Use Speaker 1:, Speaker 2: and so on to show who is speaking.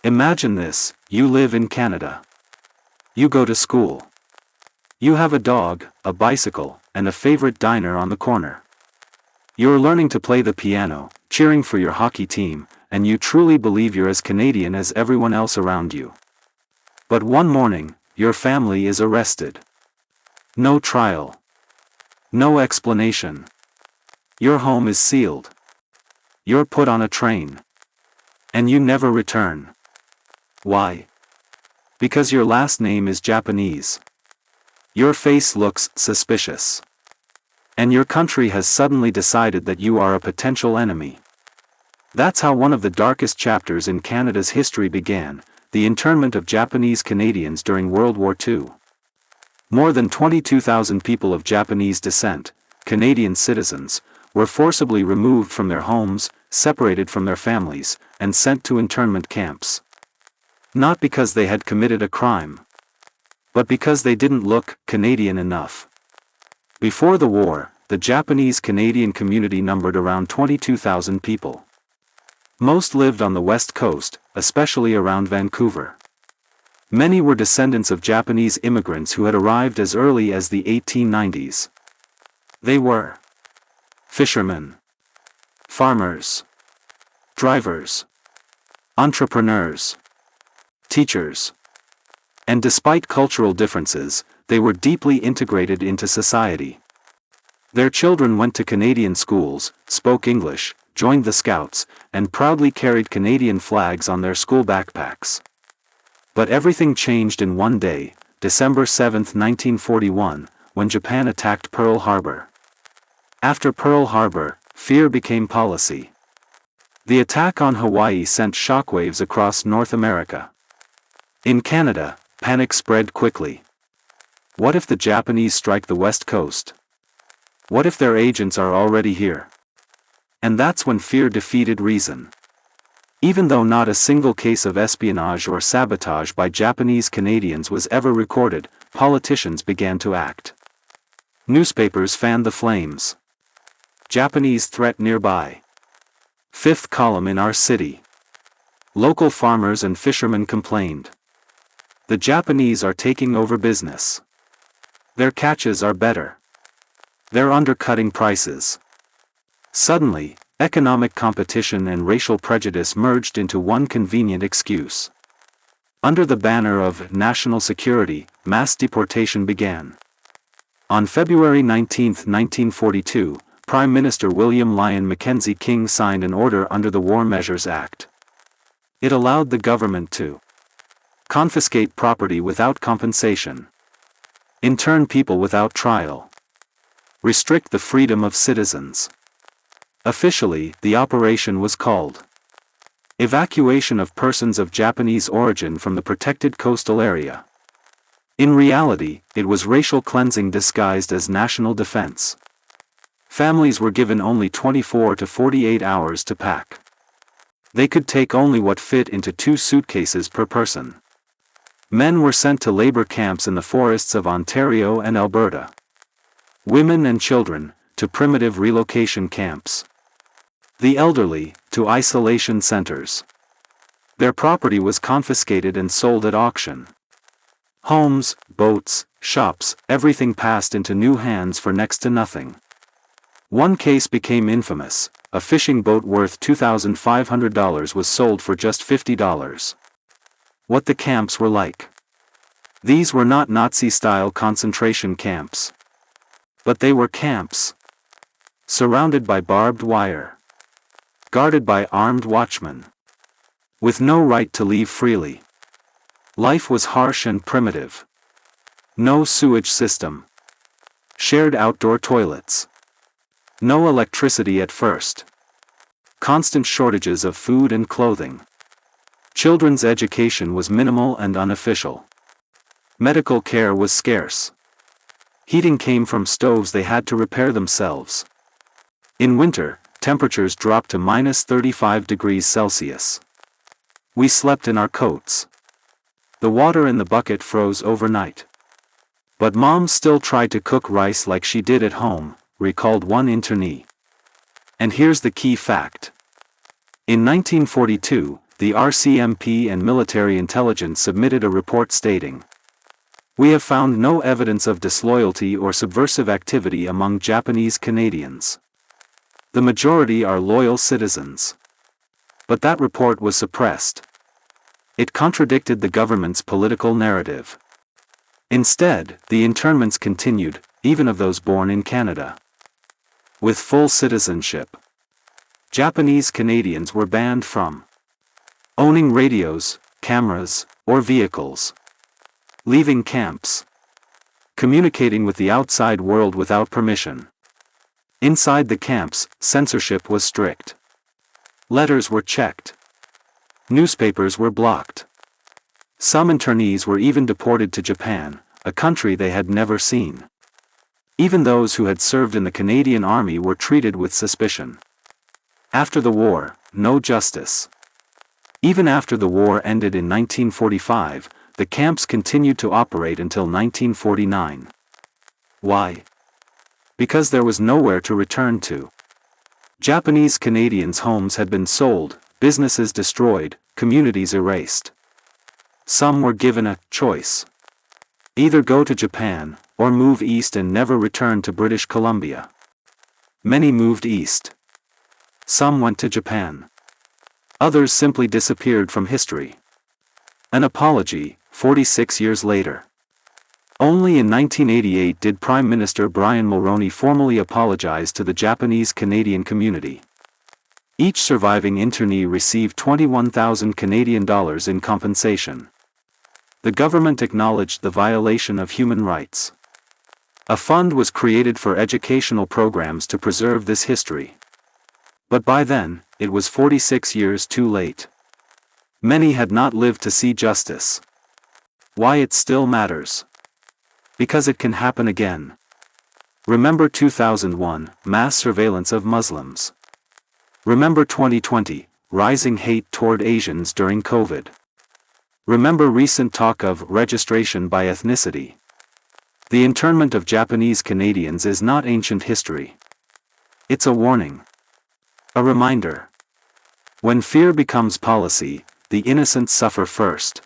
Speaker 1: Imagine this: you live in Canada. You go to school. You have a dog, a bicycle, and a favorite diner on the corner. You're learning to play the piano, cheering for your hockey team, and you truly believe you're as Canadian as everyone else around you. But one morning, your family is arrested. No trial. No explanation. Your home is sealed. You're put on a train. And you never return. Why? Because your last name is Japanese. Your face looks suspicious. And your country has suddenly decided that you are a potential enemy. That's how one of the darkest chapters in Canada's history began, the internment of Japanese Canadians during World War II. More than 22,000 people of Japanese descent, Canadian citizens, were forcibly removed from their homes, separated from their families, and sent to internment camps. Not because they had committed a crime, but because they didn't look Canadian enough. Before the war, the Japanese Canadian community numbered around 22,000 people. Most lived on the west coast, especially around Vancouver. Many were descendants of Japanese immigrants who had arrived as early as the 1890s. They were fishermen, farmers, drivers, entrepreneurs, teachers. And despite cultural differences, they were deeply integrated into society. Their children went to Canadian schools, spoke English, joined the Scouts, and proudly carried Canadian flags on their school backpacks. But everything changed in one day, December 7, 1941, when Japan attacked Pearl Harbor. After Pearl Harbor, fear became policy. The attack on Hawaii sent shockwaves across North America. In Canada, panic spread quickly. What if the Japanese strike the West Coast? What if their agents are already here? And that's when fear defeated reason. Even though not a single case of espionage or sabotage by Japanese Canadians was ever recorded, politicians began to act. Newspapers fanned the flames. Japanese threat nearby. Fifth column in our city. Local farmers and fishermen complained. The Japanese are taking over business. Their catches are better. They're undercutting prices. Suddenly, economic competition and racial prejudice merged into one convenient excuse. Under the banner of national security, mass deportation began. On February 19, 1942, Prime Minister William Lyon Mackenzie King signed an order under the War Measures Act. It allowed the government to confiscate property without compensation, intern people without trial, restrict the freedom of citizens. Officially, the operation was called Evacuation of Persons of Japanese Origin from the Protected Coastal Area. In reality, it was racial cleansing disguised as national defense. Families were given only 24 to 48 hours to pack. They could take only what fit into 2 suitcases per person. Men were sent to labor camps in the forests of Ontario and Alberta. Women and children, to primitive relocation camps. The elderly, to isolation centers. Their property was confiscated and sold at auction. Homes, boats, shops, everything passed into new hands for next to nothing. One case became infamous: a fishing boat worth $2,500 was sold for just $50. What the camps were like. These were not Nazi-style concentration camps. But they were camps. Surrounded by barbed wire. Guarded by armed watchmen. With no right to leave freely. Life was harsh and primitive. No sewage system. Shared outdoor toilets. No electricity at first. Constant shortages of food and clothing. Children's education was minimal and unofficial. Medical care was scarce. Heating came from stoves they had to repair themselves. In winter, temperatures dropped to -35 degrees Celsius. We slept in our coats. The water in the bucket froze overnight. But Mom still tried to cook rice like she did at home, recalled one internee. And here's the key fact. In 1942, the RCMP and military intelligence submitted a report stating, "We have found no evidence of disloyalty or subversive activity among Japanese Canadians. The majority are loyal citizens." But that report was suppressed. It contradicted the government's political narrative. Instead, the internments continued, even of those born in Canada. With full citizenship, Japanese Canadians were banned from owning radios, cameras, or vehicles, leaving camps, communicating with the outside world without permission. Inside the camps, censorship was strict. Letters were checked. Newspapers were blocked. Some internees were even deported to Japan, a country they had never seen. Even those who had served in the Canadian Army were treated with suspicion. After the war, no justice. Even after the war ended in 1945, the camps continued to operate until 1949. Why? Because there was nowhere to return to. Japanese Canadians' homes had been sold, businesses destroyed, communities erased. Some were given a choice. Either go to Japan, or move east and never return to British Columbia. Many moved east. Some went to Japan. Others simply disappeared from history. An apology, 46 years later. Only in 1988 did Prime Minister Brian Mulroney formally apologize to the Japanese Canadian community. Each surviving internee received $21,000 Canadian in compensation. The government acknowledged the violation of human rights. A fund was created for educational programs to preserve this history. But by then, it was 46 years too late. Many had not lived to see justice. Why it still matters? Because it can happen again. Remember 2001, mass surveillance of Muslims. Remember 2020, rising hate toward Asians during COVID. Remember recent talk of registration by ethnicity. The internment of Japanese Canadians is not ancient history. It's a warning. A reminder. When fear becomes policy, the innocent suffer first.